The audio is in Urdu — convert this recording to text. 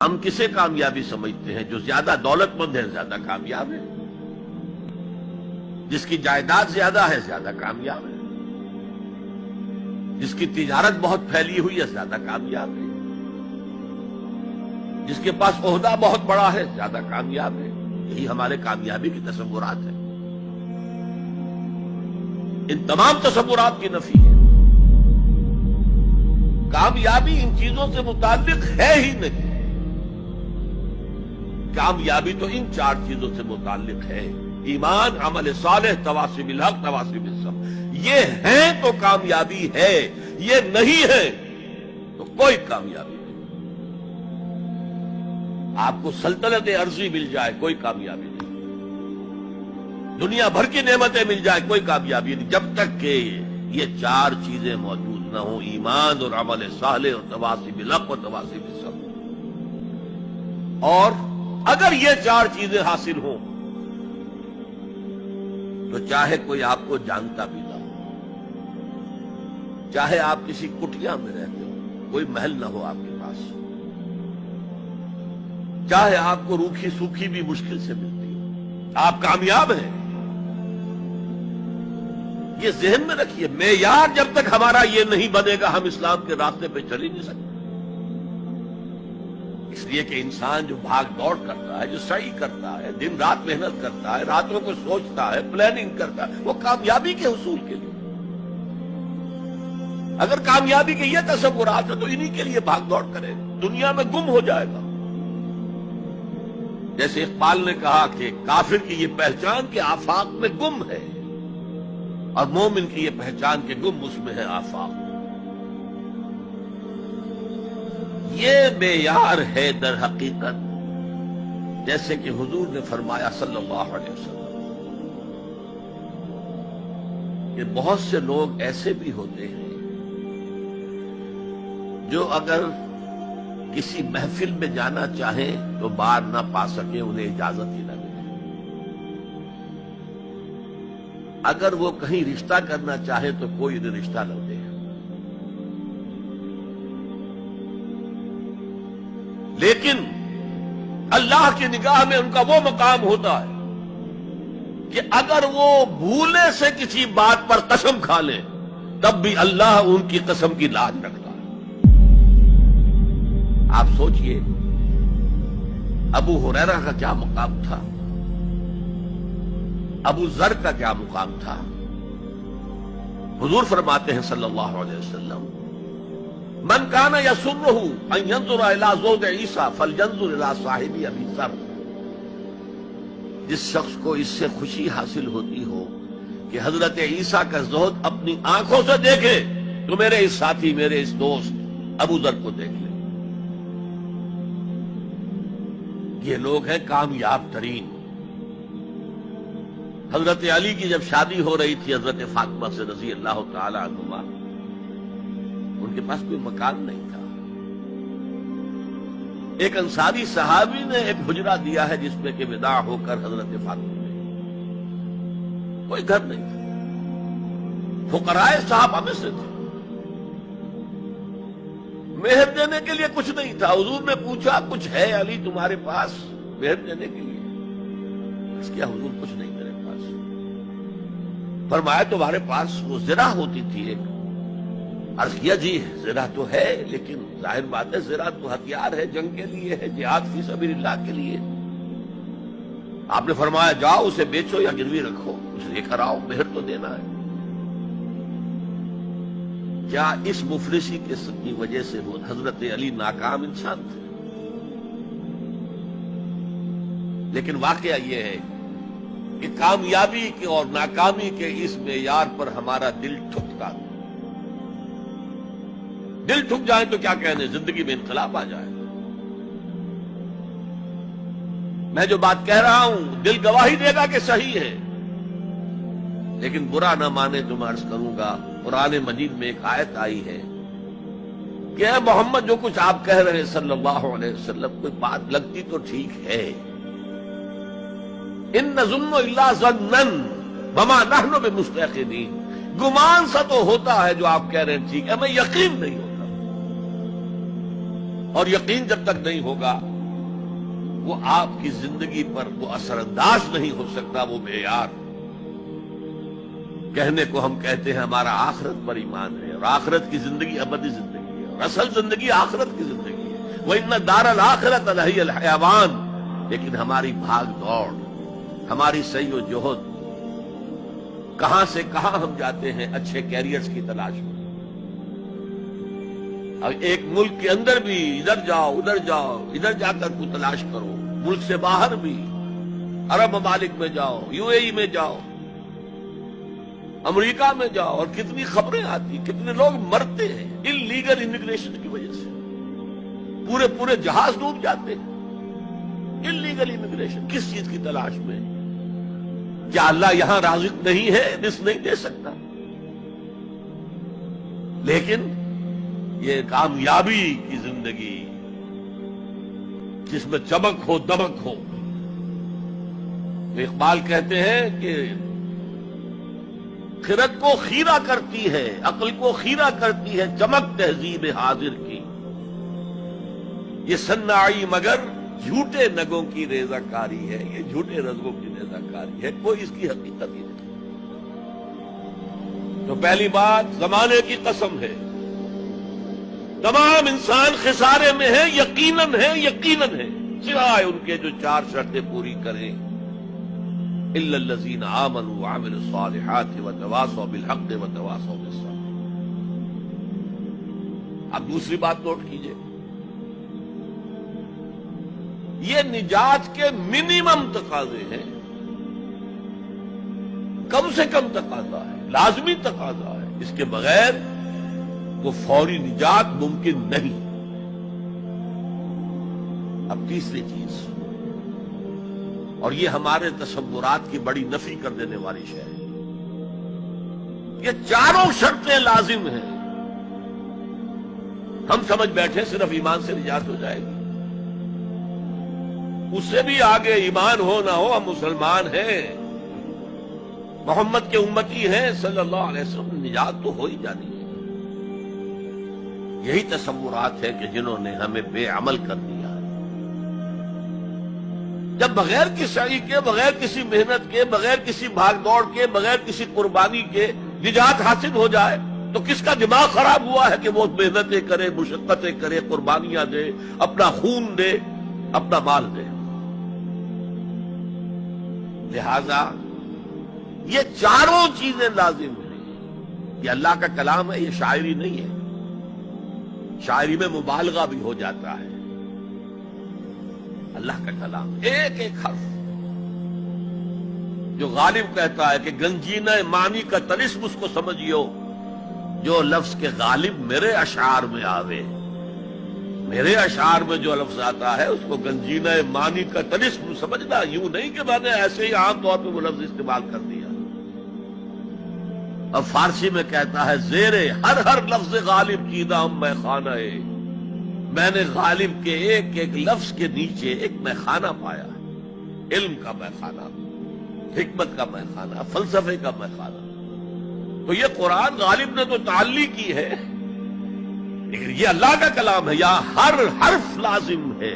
ہم کسے کامیابی سمجھتے ہیں؟ جو زیادہ دولت مند ہے زیادہ کامیاب ہے، جس کی جائیداد زیادہ ہے زیادہ کامیاب ہے، جس کی تجارت بہت پھیلی ہوئی ہے زیادہ کامیاب ہے، جس کے پاس عہدہ بہت بڑا ہے زیادہ کامیاب ہے۔ یہی ہمارے کامیابی کی تصورات ہیں۔ ان تمام تصورات کی نفی ہے۔ کامیابی ان چیزوں سے متعلق ہے ہی نہیں۔ کامیابی تو ان چار چیزوں سے متعلق ہے: ایمان، عمل صالح، تواصی بالحق، تواصی بالصبر۔ یہ ہیں تو کامیابی ہے، یہ نہیں ہے تو کوئی کامیابی نہیں۔ آپ کو سلطنت عرضی مل جائے کوئی کامیابی نہیں، دنیا بھر کی نعمتیں مل جائے کوئی کامیابی نہیں، جب تک کہ یہ چار چیزیں موجود نہ ہوں: ایمان اور عمل صالح اور تواصی بالحق اور تواصی بالصبر۔ اور اگر یہ چار چیزیں حاصل ہوں تو چاہے کوئی آپ کو جانتا بھی نہ ہو، چاہے آپ کسی کٹیا میں رہتے ہو، کوئی محل نہ ہو آپ کے پاس، چاہے آپ کو روکھی سوکھی بھی مشکل سے ملتی ہو، آپ کامیاب ہیں۔ یہ ذہن میں رکھیے، معیار جب تک ہمارا یہ نہیں بنے گا ہم اسلام کے راستے پہ چل ہی نہیں سکتے۔ اس لیے کہ انسان جو بھاگ دوڑ کرتا ہے، جو سعی کرتا ہے، دن رات محنت کرتا ہے، راتوں کو سوچتا ہے، پلاننگ کرتا ہے، وہ کامیابی کے حصول کے لیے۔ اگر کامیابی کے یہ تصورات ہیں تو انہی کے لیے بھاگ دوڑ کرے، دنیا میں گم ہو جائے گا۔ جیسے اقبال نے کہا کہ کافر کی یہ پہچان کہ آفاق میں گم ہے، اور مومن کی یہ پہچان کہ گم اس میں ہے آفاق۔ یہ معیار ہے در حقیقت، جیسے کہ حضور نے فرمایا صلی اللہ علیہ وسلم کہ بہت سے لوگ ایسے بھی ہوتے ہیں جو اگر کسی محفل میں جانا چاہیں تو بار نہ پا سکیں، انہیں اجازت ہی نہ ملے۔ اگر وہ کہیں رشتہ کرنا چاہے تو کوئی انہیں رشتہ نہ دے۔ لیکن اللہ کی نگاہ میں ان کا وہ مقام ہوتا ہے کہ اگر وہ بھولے سے کسی بات پر قسم کھا لیں تب بھی اللہ ان کی قسم کی لاج رکھتا ہے۔ آپ سوچئے ابو ہریرہ کا کیا مقام تھا، ابو ذر کا کیا مقام تھا۔ حضور فرماتے ہیں صلی اللہ علیہ وسلم: من کان یسرہ ان ینظر الی زہد عیسیٰ فلینظر الی صاحب ابی ذر۔ جس شخص کو اس سے خوشی حاصل ہوتی ہو کہ حضرت عیسیٰ کا زہد اپنی آنکھوں سے دیکھے تو میرے اس ساتھی، میرے اس دوست ابو ذر کو دیکھ لے۔ یہ لوگ ہیں کامیاب ترین۔ حضرت علی کی جب شادی ہو رہی تھی حضرت فاطمہ سے رضی اللہ تعالی عنہما، ان کے پاس کوئی مکان نہیں تھا۔ ایک انصاری صحابی نے ایک حجرہ دیا ہے جس میں کہ وداع ہو کر حضرت فاطمہ نے، کوئی گھر نہیں تھا، فقراء صحابہ میں سے تھے، مہر دینے کے لیے کچھ نہیں تھا۔ حضور نے پوچھا کچھ ہے علی تمہارے پاس مہر دینے کے لیے؟ اس کیا حضور کچھ نہیں میرے پاس۔ فرمایا تمہارے پاس وہ زرہ ہوتی تھی ایک؟ عرض کیا جی زرہ تو ہے، لیکن ظاہر بات ہے زرہ تو ہتھیار ہے، جنگ کے لیے ہے، جہاد فی سبیل اللہ کے لیے۔ آپ نے فرمایا جاؤ اسے بیچو یا گروی رکھو، اسے لے کر آؤ، مہر تو دینا ہے۔ کیا اس مفلسی کی وجہ سے وہ حضرت علی ناکام انسان تھے؟ لیکن واقعہ یہ ہے کہ کامیابی کے اور ناکامی کے اس معیار پر ہمارا دل ٹھکتا ہے۔ دل ٹھک جائے تو کیا کہنے، زندگی میں انقلاب آ جائے۔ میں جو بات کہہ رہا ہوں دل گواہی دے گا کہ صحیح ہے، لیکن برا نہ مانے تو میں عرض کروں گا، قرآن مجید میں ایک آیت آئی ہے کہ اے محمد جو کچھ آپ کہہ رہے ہیں صلی اللہ علیہ وسلم، کوئی بات لگتی تو ٹھیک ہے، ان نظن الا ظنا وما نحن بمستيقنين، گمان سا تو ہوتا ہے جو آپ کہہ رہے ہیں ٹھیک ہے، ہمیں یقین نہیں ہوتا۔ اور یقین جب تک نہیں ہوگا وہ آپ کی زندگی پر وہ اثر انداز نہیں ہو سکتا، وہ معیار۔ کہنے کو ہم کہتے ہیں ہمارا آخرت پر ایمان ہے، اور آخرت کی زندگی ابدی زندگی ہے، اور اصل زندگی آخرت کی زندگی ہے۔ وَإِنَّ دَارَ الْآخِرَةَ لَهِيَ الْحَيَوَانُ، لیکن ہماری بھاگ دوڑ، ہماری سعی و جہد، کہاں سے کہاں ہم جاتے ہیں اچھے کیریئرز کی تلاش میں۔ اب ایک ملک کے اندر بھی ادھر جاؤ ادھر جاؤ، ادھر جا کر کوئی تلاش کرو، ملک سے باہر بھی عرب ممالک میں جاؤ، یو اے ای میں جاؤ، امریکہ میں جاؤ، اور کتنی خبریں آتی، کتنے لوگ مرتے ہیں انلیگل امیگریشن کی وجہ سے، پورے پورے جہاز ڈوب جاتے ہیں انلیگل امیگریشن۔ کس چیز کی تلاش میں؟ کیا اللہ یہاں رازق نہیں ہے، رزق نہیں دے سکتا؟ لیکن یہ کامیابی کی زندگی جس میں چمک ہو دمک ہو، اقبال کہتے ہیں کہ خرد کو خیرہ کرتی ہے، عقل کو خیرہ کرتی ہے چمک تہذیب حاضر کی، یہ صناعی مگر جھوٹے نگوں کی ریزہ کاری ہے، یہ جھوٹے رزقوں کی ریزہ کاری ہے، کوئی اس کی حقیقت ہی نہیں۔ تو پہلی بات زمانے کی قسم ہے، تمام انسان خسارے میں ہے، یقیناً ہے، یقیناً ہے، سوائے ان کے جو چار شرطیں پوری کریں، الا الذین آمنوا وعملوا الصالحات وتواصوا بالحق وتواصوا بالصبر۔ اب دوسری بات نوٹ کیجئے، یہ نجات کے منیمم تقاضے ہیں، کم سے کم تقاضا ہے، لازمی تقاضا ہے، اس کے بغیر وہ فوری نجات ممکن نہیں۔ اب تیسری چیز، اور یہ ہمارے تصورات کی بڑی نفی کر دینے والی شے ہے، یہ چاروں شرطیں لازم ہیں، ہم سمجھ بیٹھے صرف ایمان سے نجات ہو جائے گی، اس سے بھی آگے ایمان ہو نہ ہو ہم مسلمان ہیں، محمد کے امتی ہیں صلی اللہ علیہ وسلم، نجات تو ہو ہی جانی ہے۔ یہی تصورات ہے کہ جنہوں نے ہمیں بے عمل کر دیا ہے۔ جب بغیر کسی سعی کے، بغیر کسی محنت کے، بغیر کسی بھاگ دوڑ کے، بغیر کسی قربانی کے نجات حاصل ہو جائے تو کس کا دماغ خراب ہوا ہے کہ وہ محنتیں کرے، مشقتیں کرے، قربانیاں دے، اپنا خون دے، اپنا مال دے۔ لہذا یہ چاروں چیزیں لازم ہیں۔ یہ اللہ کا کلام ہے، یہ شاعری نہیں ہے، شاعری میں مبالغہ بھی ہو جاتا ہے۔ اللہ کا کلام ایک ایک حرف جو غالب کہتا ہے کہ گنجینہ معنی کا طلسم اس کو سمجھیو، جو لفظ کے غالب میرے اشعار میں آوے، میرے اشعار میں جو لفظ آتا ہے اس کو گنجینہ معنی کا طلسم سمجھنا، یوں نہیں کہ میں نے ایسے ہی عام طور پہ وہ لفظ استعمال کر دیا۔ اب فارسی میں کہتا ہے زیرے ہر ہر لفظ غالب چیدہ ہم میں خانہ ہے، میں نے غالب کے ایک ایک لفظ کے نیچے ایک میخانہ پایا ہے، علم کا میخانہ، حکمت کا میخانہ، فلسفے کا میخانہ۔ تو یہ قرآن غالب نے تو تعلی کی ہے، لیکن یہ اللہ کا کلام ہے، یہاں ہر حرف لازم ہے۔